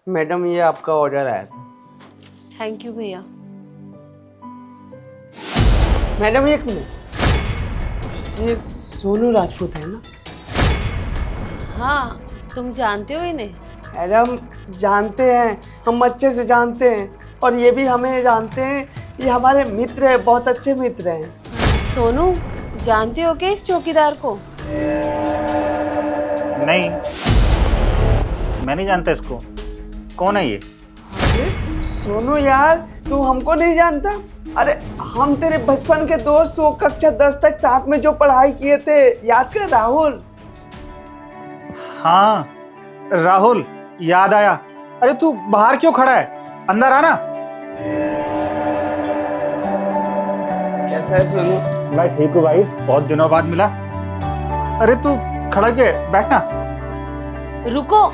Madam ये आपका order आया था। थैंक यू भैया। मैडम एक मिनट, ये सोनू राजपूत है ना? हाँ, तुम जानते हो इन्हें? मैडम जानते हैं, हम अच्छे से जानते हैं, और ये भी हमें जानते हैं। ये हमारे मित्र हैं, बहुत अच्छे मित्र हैं। सोनू, जानते हो क्या इस चौकीदार को? नहीं, मैं नहीं जानता इसको। कौन है ये? अरे सोनू यार, तू हमको नहीं जानता? अरे हम तेरे बचपन के दोस्त हो, कक्षा 10 तक साथ में जो पढ़ाई किए थे, याद कर राहुल? हाँ राहुल, याद आया। अरे तू बाहर क्यों खड़ा है? अंदर आना। कैसा है सोनू? मैं ठीक हूँ भाई, बहुत दिनों बाद मिला। अरे तू खड़ा क्यों है? बैठना। रुको,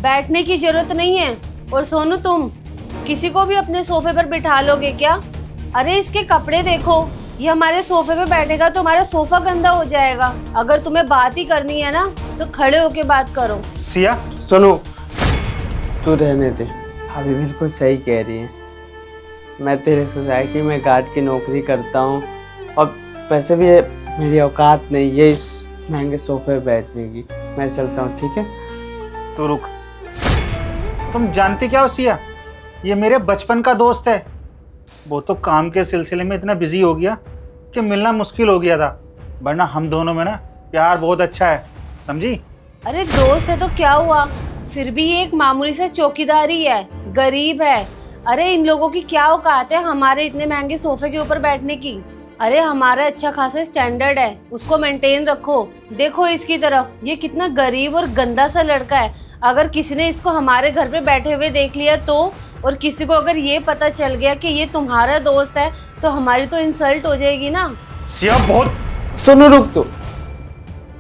बैठने की जरूरत नहीं है। और सोनू, तुम किसी को भी अपने सोफे पर बिठा लोगे क्या? अरे इसके कपड़े देखो, ये हमारे सोफे पे बैठेगा तो हमारा सोफा गंदा हो जाएगा। अगर तुम्हें बात ही करनी है ना तो खड़े होके बात करो। सिया, सोनू तू रहने दे, अभी बिल्कुल सही कह रही है। मैं तेरे सोसाइटी में गार्ड की नौकरी करता हूँ, और वैसे भी मेरी औकात नहीं है इस महंगे सोफे पे बैठने की। मैं चलता हूँ, ठीक है? तू रुक। तुम जानती क्या हो सिया, ये मेरे बचपन का दोस्त है। वो तो काम के सिलसिले में इतना बिजी हो गया कि मिलना मुश्किल हो गया था, वरना हम दोनों में ना प्यार बहुत अच्छा है, समझी? अरे दोस्त है तो क्या हुआ, फिर भी ये एक मामूली सा चौकीदारी है, गरीब है। अरे इन लोगों की क्या औकात है हमारे इतने महंगे सोफे के ऊपर बैठने की? अरे हमारा अच्छा खासा स्टैंडर्ड है, उसको मेंटेन रखो। देखो इसकी तरफ, ये कितना गरीब और गंदा सा लड़का है। अगर किसी ने इसको हमारे घर पे बैठे हुए देख लिया तो, और किसी को अगर ये पता चल गया कि ये तुम्हारा दोस्त है, तो हमारी तो इंसल्ट हो जाएगी ना। सिया बहुत। सोनू रुक तो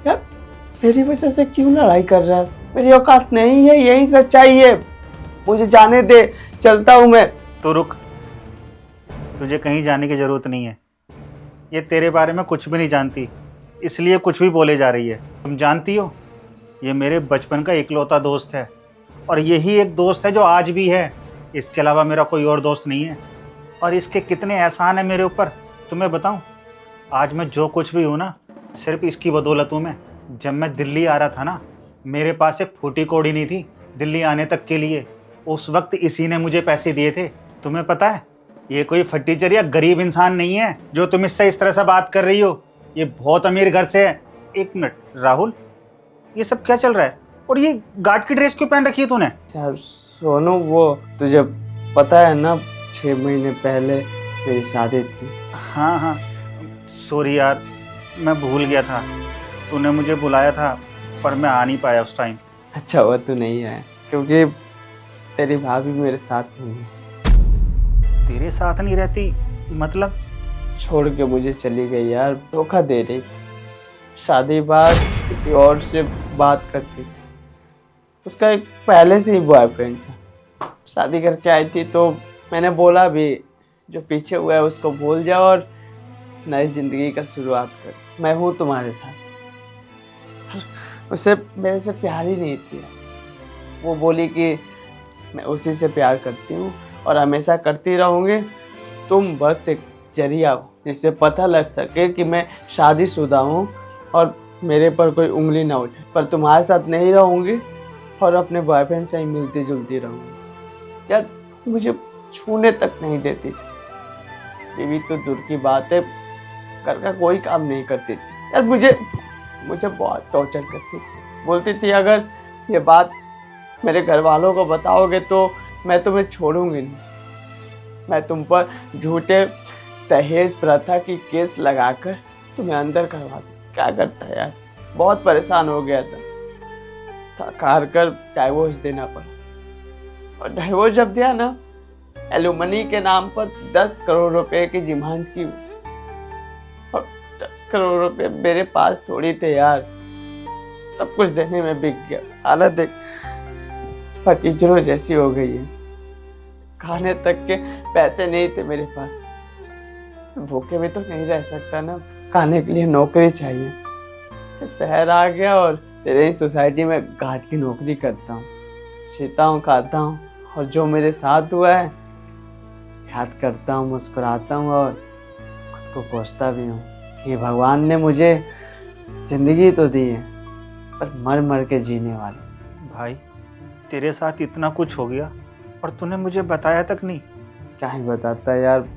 यार, मेरी वजह से क्यों लड़ाई कर रहा है? मेरी औकात नहीं है, यही सच्चाई है। मुझे जाने दे, चलता हूँ मैं। तो रुक, तुझे कहीं जाने की जरूरत नहीं है। ये तेरे बारे में कुछ भी नहीं जानती, इसलिए कुछ भी बोले जा रही है। तुम जानती हो, ये मेरे बचपन का इकलौता दोस्त है, और यही एक दोस्त है जो आज भी है। इसके अलावा मेरा कोई और दोस्त नहीं है। और इसके कितने एहसान है मेरे ऊपर, तुम्हें बताऊं? आज मैं जो कुछ भी हूँ ना, सिर्फ इसकी बदौलत हूँ मैं। जब मैं दिल्ली आ रहा था ना, मेरे पास एक फूटी कौड़ी नहीं थी दिल्ली आने तक के लिए। उस वक्त इसी ने मुझे पैसे दिए थे। तुम्हें पता है, ये कोई फटीचर या गरीब इंसान नहीं है जो तुम इससे इस तरह से बात कर रही हो। ये बहुत अमीर घर से है। एक मिनट राहुल, ये सब क्या चल रहा है? और ये गार्ड की ड्रेस क्यों पहन रखी है तूने? यार सोनू, वो तुझे पता है ना, 6 महीने पहले मेरी शादी थी। हाँ हाँ, सॉरी यार, मैं भूल गया था। तूने मुझे बुलाया था पर मैं आ नहीं पाया उस टाइम। अच्छा हुआ तू नहीं आया, क्योंकि तेरी भाभी मेरे साथ नहीं है। तेरे साथ नहीं रहती मतलब? छोड़ के मुझे चली गई यार, धोखा दे रही थी। शादी बाद किसी और से बात करती थी। उसका एक पहले से ही बॉयफ्रेंड था। शादी करके आई थी तो मैंने बोला भी, जो पीछे हुआ है उसको भूल जाओ और नई जिंदगी का शुरुआत कर। मैं हूँ तुम्हारे साथ। उसे मेरे से प्यार ही नहीं थी। वो बोली कि मैं उसी से प्यार करती हूँ और हमेशा करती रहूँगी। तुम बस एक जरिया हो जिससे पता लग सके कि मैं शादीशुदा हूँ और मेरे पर कोई उंगली ना उठे। पर तुम्हारे साथ नहीं रहूँगी और अपने बॉयफ्रेंड से ही मिलती जुलती रहूँगी। यार मुझे छूने तक नहीं देती थी। बीवी तो दूर की बात है, घर का कोई काम नहीं करती थी। यार मुझे बहुत टॉर्चर करती थी। बोलती थी अगर ये बात मेरे घर वालों को बताओगे तो मैं तुम्हें छोड़ूंगी नहीं। मैं तुम पर झूठे दहेज प्रथा की केस लगाकर तुम्हें अंदर करवा दूँ। क्या करता है यार, बहुत परेशान हो गया था। थक हार कर डाइवोर्स देना पड़ा, और डाइवोर्स जब दिया ना, एलुमनी के नाम पर 10 करोड़ रुपए की डिमांड की। और 10 करोड़ रुपए मेरे पास थोड़ी थे यार, सब कुछ देने में बिक गया। हालत देख फटीचरों जैसी हो गई है। खाने तक के पैसे नहीं थे मेरे पास। भूखे भी तो नहीं रह सकता ना, खाने के लिए नौकरी चाहिए। शहर आ गया और तेरे ही सोसाइटी में गार्ड की नौकरी करता हूँ, जीता हूँ, खाता हूँ, और जो मेरे साथ हुआ है याद करता हूँ, मुस्कुराता हूँ और खुद को कोसता भी हूँ कि भगवान ने मुझे जिंदगी तो दी है पर मर मर के जीने वाली। भाई तेरे साथ इतना कुछ हो गया और तूने मुझे बताया तक नहीं। क्या ही बताता है यार,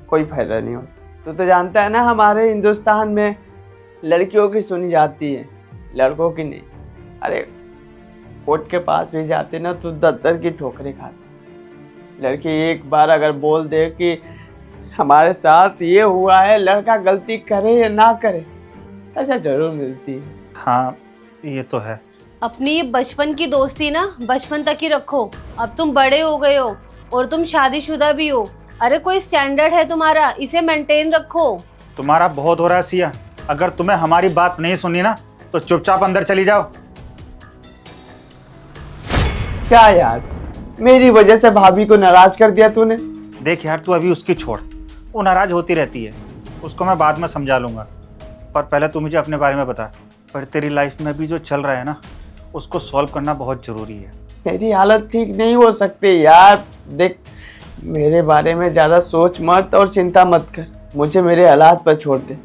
कोई फायदा नहीं होता। तू तो जानता है ना हमारे हिंदुस्तान में लड़कियों की सुनी जाती है, लड़कों की नहीं। अरे कोर्ट के पास भी जाते ना तो दत्तर की ठोकरें खाते। लड़की एक बार अगर बोल दे कि हमारे साथ ये हुआ है, लड़का गलती करे या ना करे सजा जरूर मिलती है। हाँ ये तो है। अपनी ये बचपन की दोस्ती ना बचपन तक ही रखो। अब तुम बड़े हो गए हो और तुम शादीशुदा भी हो। अरे कोई स्टैंडर्ड है तुम्हारा, इसे मेंटेन रखो। तुम्हारा बहुत हो रहा है सिया, अगर तुम्हें हमारी बात नहीं सुनी ना तो चुपचाप अंदर चली जाओ। क्या यार, मेरी वजह से भाभी को नाराज कर दिया तूने? देख यार तू अभी उसकी छोड़, वो नाराज होती रहती है, उसको मैं बाद में समझा लूँगा। पर पहले तू मुझे अपने बारे में बता, पर तेरी लाइफ में भी जो चल रहा है ना उसको सॉल्व करना बहुत ज़रूरी है। मेरी हालत ठीक नहीं हो सकती यार। देख, मेरे बारे में ज़्यादा सोच मत और चिंता मत कर, मुझे मेरे हालात पर छोड़ दे।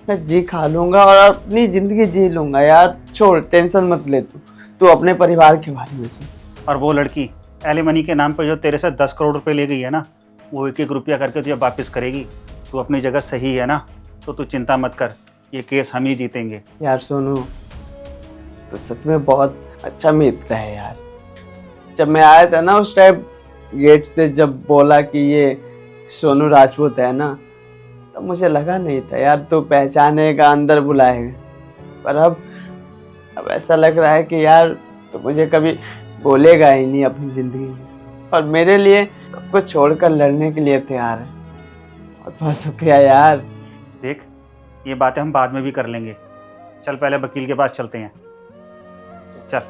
मैं जी खा लूँगा और अपनी ज़िंदगी जी लूँगा यार। छोड़, टेंशन मत ले तू अपने परिवार के बारे में सोच। और वो लड़की एलिमनी के नाम पर जो तेरे से 10 करोड़ रुपए ले गई है ना, वो एक एक रुपया करके तुझे वापस करेगी। तू अपनी जगह सही है ना, तो तू चिंता मत कर, ये केस हम ही जीतेंगे। यार सोनू, तो सच में बहुत अच्छा मित्र है यार। जब मैं आया था ना उस टाइम गेट से, जब बोला कि ये सोनू राजपूत है ना, तब मुझे लगा नहीं था यार तू पहचानेगा, अंदर बुलाएगा। पर अब ऐसा लग रहा है कि यार तो मुझे कभी बोलेगा ही नहीं अपनी ज़िंदगी में, और मेरे लिए सब कुछ छोड़कर लड़ने के लिए तैयार है। बहुत बहुत शुक्रिया यार। देख ये बातें हम बाद में भी कर लेंगे, चल पहले वकील के पास चलते हैं, चल।